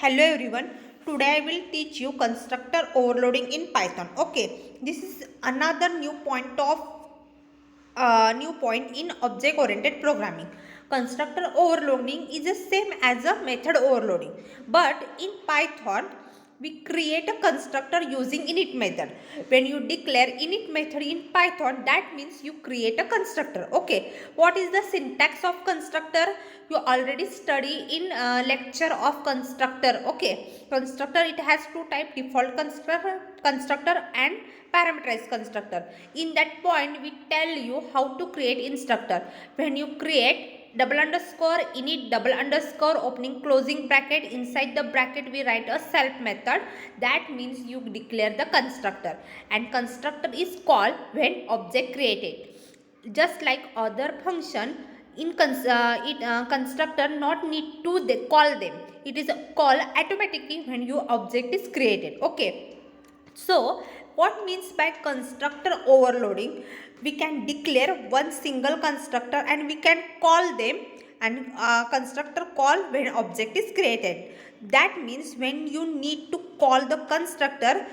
Hello everyone. Today I will teach you constructor overloading in Python. Okay, this is another new point in object oriented programming. Constructor overloading is the same as a method overloading, but in Python we create a constructor using init method. When you declare init method in Python, that means you create a constructor. Okay, what is the syntax of constructor? You already study in lecture of constructor. Okay, constructor, it has two type: default constructor and parameterized constructor. In that point we tell you how to create instructor. When you create double underscore init double underscore opening closing bracket, inside the bracket we write a self method. That means you declare the constructor, and constructor is called when object created. Just like other function, in constructor not need to call them, it is called automatically when your object is created. Okay, so what means by constructor overloading? We can declare one single constructor and we can call them, and constructor call when object is created. That means when you need to call the constructor,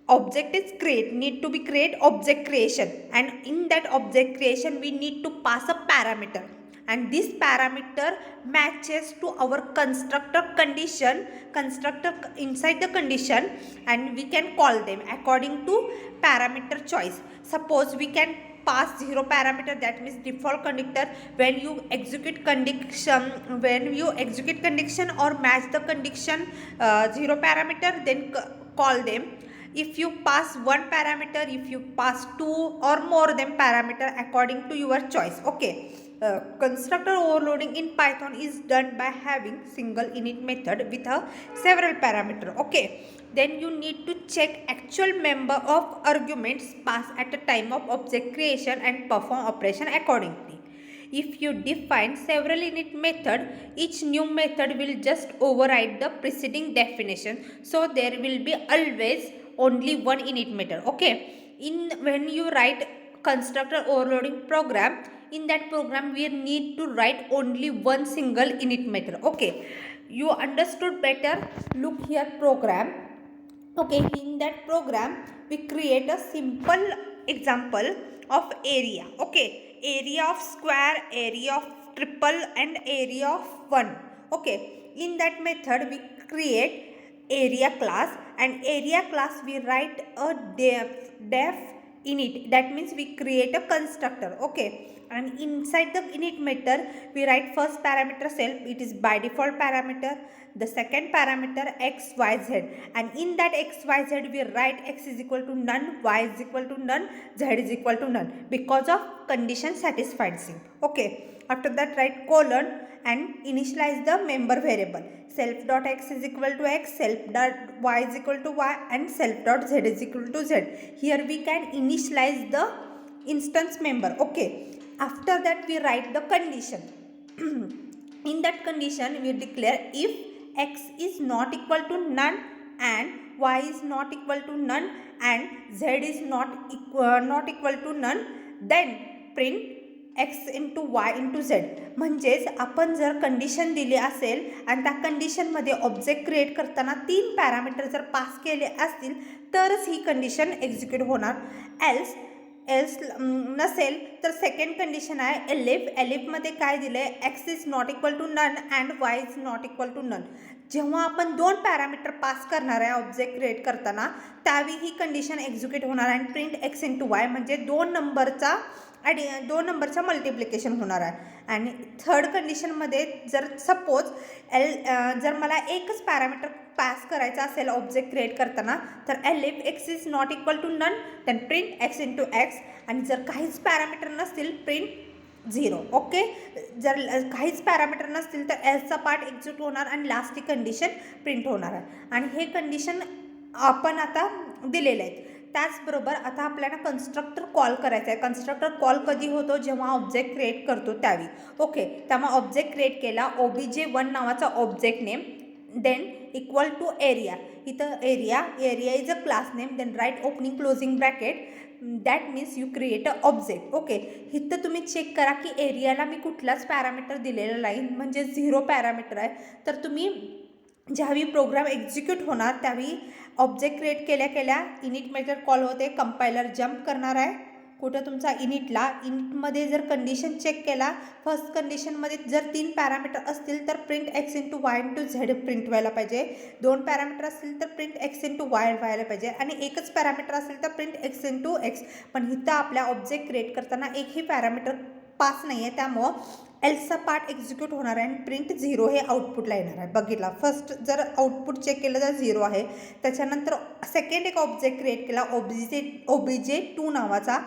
object is need to be create object creation, and in that object creation we need to pass a parameter, and this parameter matches to our constructor condition, constructor inside the condition, and we can call them according to parameter choice. Suppose we can pass zero parameter, that means default conductor. When you execute condition or match the condition zero parameter, then call them. If you pass one parameter, if you pass two or more than parameter, according to your choice. Okay, constructor overloading in Python is done by having single init method with a several parameter. Okay, then you need to check actual member of arguments passed at the time of object creation and perform operation accordingly. If you define several init method, each new method will just override the preceding definition, so there will be always only one init method. Okay, in when you write constructor overloading program, in that program we need to write only one single init method. Okay, you understood better? Look here program. Okay, in that program we create a simple example of area. Okay, area of square, area of triple, and area of one. Okay, in that method we create area class, and area class we write a def init. That means we create a constructor. Okay, and inside the init method we write first parameter self, it is by default parameter. The second parameter xyz, and in that xyz we write x is equal to none, y is equal to none, z is equal to none, because of condition satisfied thing. Okay, after that write colon and initialize the member variable. Self dot x is equal to x, self dot y is equal to y, and self dot z is equal to z. Here we can initialize the instance member. Okay, after that we write the condition. In that condition we declare if x is not equal to none and y is not equal to none and z is not equal to none, then print x into y into z. म्हणजेच आपण जर condition दिली असेल आणि त्या कंडिशनमध्ये object create करताना तीन पॅरामीटर जर पास केले असतील तरच ही कंडिशन एक्झिक्यूट होणार. एल्स नसेल तर सेकंड कंडिशन आहे एलिफमध्ये काय दिलं आहे, x is not equal to none and y is not equal to none. जेव्हा आपण दोन पॅरामीटर पास करणार आहे ऑब्जेक्ट क्रिएट करताना, त्यावेळी ही कंडिशन एक्झिक्यूट होणार आहे. प्रिंट एक्स इंटू वाय म्हणजे दोन नंबरचा मल्टिप्लिकेशन होणार आहे. आणि थर्ड कंडिशनमध्ये जर सपोज जर मला एकच पॅरामीटर पास करायचा असेल ऑब्जेक्ट क्रिएट करताना, तर elif x is not equal to none, then print x into x. आणि जर काहीच पॅरामीटर नसतील प्रिंट 0. ओके, जर काहीच पॅरामीटर नसतील तर एल्सचा पार्ट एक्झिक्यूट होणार आणि लास्ट कंडिशन प्रिंट होणार आहे. आणि हे कंडिशन आपण आता दिलेले आहेत. त्याचबरोबर आता आपल्याला कन्स्ट्रक्टर कॉल करायचं आहे. कन्स्ट्रक्टर कॉल कधी होतो, जेव्हा ऑब्जेक्ट क्रिएट करतो त्यावेळी. ओके, त्यामुळे ऑब्जेक्ट क्रिएट केला, obj1 नावाचा object name, then equal to area. इथं area is a class name, then write opening closing bracket, that means you create a object. Okay, इथं तुम्ही चेक करा की एरियाला मी कुठलाच पॅरामीटर दिलेला नाही, म्हणजे 0 पॅरामीटर आहे. तर तुम्ही ज्यावेळी प्रोग्राम एक्झिक्यूट होणार त्यावेळी ऑब्जेक्ट क्रिएट केल्या केल्या इनिट मेथड कॉल होते, कंपायलर जम्प करणार आहे कुठं तुमचा इनिटला. इनिटमध्ये जर कंडिशन चेक केला, फर्स्ट कंडिशनमध्ये जर 3 पॅरामीटर असतील तर print x into y into Z print व्हायला पाहिजे. 2 पॅरामीटर असतील तर प्रिंट एक्स इंटू वाय व्हायला पाहिजे आणि एकच पॅरामीटर असेल तर प्रिंट एक्स इंटू एक्स. पण इथं आपल्या ऑब्जेक्ट क्रिएट करताना एकही पॅरामीटर पास नाही आहे, त्यामुळं एल्सचा पार्ट एक्झिक्यूट होणार आहे आणि प्रिंट 0 हे आउटपुटला येणार आहे. बघितला, फर्स्ट जर आउटपुट चेक केलं तर 0 आहे. त्याच्यानंतर सेकंड एक ऑब्जेक्ट क्रिएट केला OBJ2 नावाचा.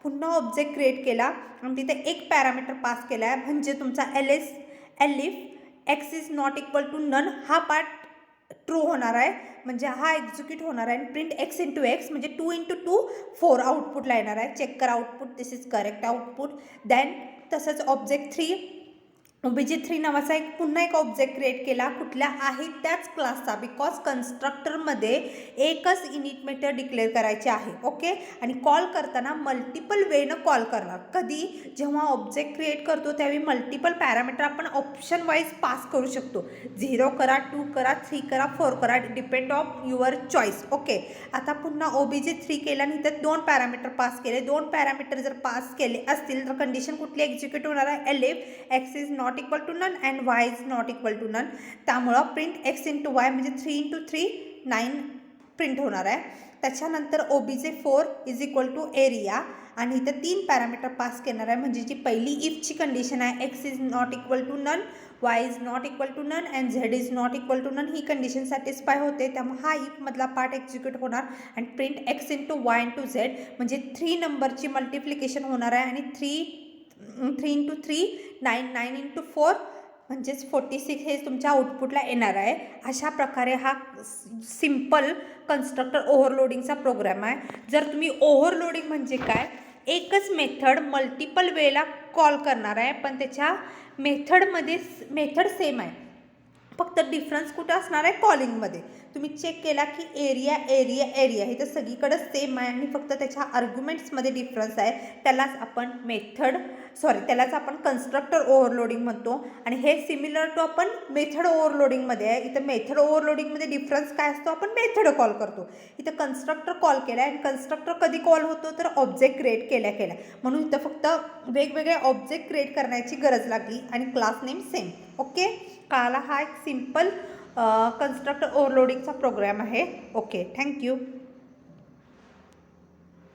पुन्हा ऑब्जेक्ट क्रिएट केला आणि तिथे एक पॅरामीटर पास केला आहे, म्हणजे तुमचा elif x is not equal to none हा पार्ट ट्रू होणार आहे, म्हणजे हा एक्झिक्यूट होणार आहे. आणि प्रिंट एक्स इंटू एक्स म्हणजे 2 इंटू 2 4 आउटपुटला येणार आहे. चेक करा output, this is correct output. Then तसंच ऑब्जेक्ट 3 OBJ3 नावाचा पुन्हा एक ऑब्जेक्ट क्रिएट केला, कुठल्या आहे त्याच क्लासचा, बिकॉज कन्स्ट्रक्टरमध्ये एकच इनिट मेथड डिक्लेअर करायचे आहे. ओके, आणि कॉल करताना मल्टिपल वेनं कॉल करणार. कधी जेव्हा ऑब्जेक्ट क्रिएट करतो त्यावेळी मल्टिपल पॅरामीटर आपण ऑप्शन वाईज पास करू शकतो. 0 करा, 2 करा, 3 करा, 4 करा, depend of your choice. Okay, आता पुन्हा OBJ3 केला आणि इथं 2 पॅरामीटर पास केले. 2 पॅरामीटर जर पास केले असतील तर कंडिशन कुठली एक्झिक्यूट होणार आहे, elif x is not equal to none and y is not equal to none. त्यामुळं प्रिंट एक्स इंटू वाय म्हणजे 3 इंटू 3 9 प्रिंट होणार आहे. त्याच्यानंतर OBJ4 is equal to area आणि इथं 3 पॅरामीटर पास करणार आहे, म्हणजे जी पहिली इफची कंडिशन आहे x is not equal to none, y is not equal to none and z is not equal to none, ही कंडिशन सॅटिस्फाय होते. त्यामुळे हा इफमधला पार्ट एक्झिक्यूट होणार आणि print x into y into z म्हणजे 3 नंबरची मल्टिप्लिकेशन होणार आहे आणि 3 इंटू 3 9 इंटू 4 म्हणजेच 46 हे तुमच्या आउटपुटला येणार आहे. अशा प्रकारे हा सिम्पल कन्स्ट्रक्टर ओव्हरलोडिंगचा प्रोग्राम आहे. जर तुम्ही ओव्हरलोडिंग म्हणजे काय, एकच मेथड मल्टिपल वेळेला कॉल करणार आहे, पण त्याच्या मेथड सेम आहे, फक्त डिफरन्स कुठं असणार आहे, कॉलिंगमध्ये. तुम्ही चेक केला की एरिया हे तर सगळीकडं सेम आहे आणि फक्त त्याच्या आर्ग्युमेंट्समध्ये डिफरन्स आहे. त्यालाच आपण कन्स्ट्रक्टर ओव्हरलोडिंग म्हणतो आणि हे सिमिलर टू आपण मेथड ओव्हरलोडिंगमध्ये आहे. इथं मेथड ओव्हरलोडिंगमध्ये डिफरन्स काय असतो, आपण मेथड कॉल करतो. इथं कन्स्ट्रक्टर कॉल केला आहे आणि कन्स्ट्रक्टर कधी कॉल होतो तर ऑब्जेक्ट क्रिएट केल्या म्हणून इथं फक्त वेगवेगळे ऑब्जेक्ट क्रिएट करण्याची गरज लागली आणि क्लास नेम सेम. ओके, कळाला. हा एक सिम्पल कन्स्ट्रक्टर ओव्हरलोडिंगचा प्रोग्राम आहे. Okay, thank you.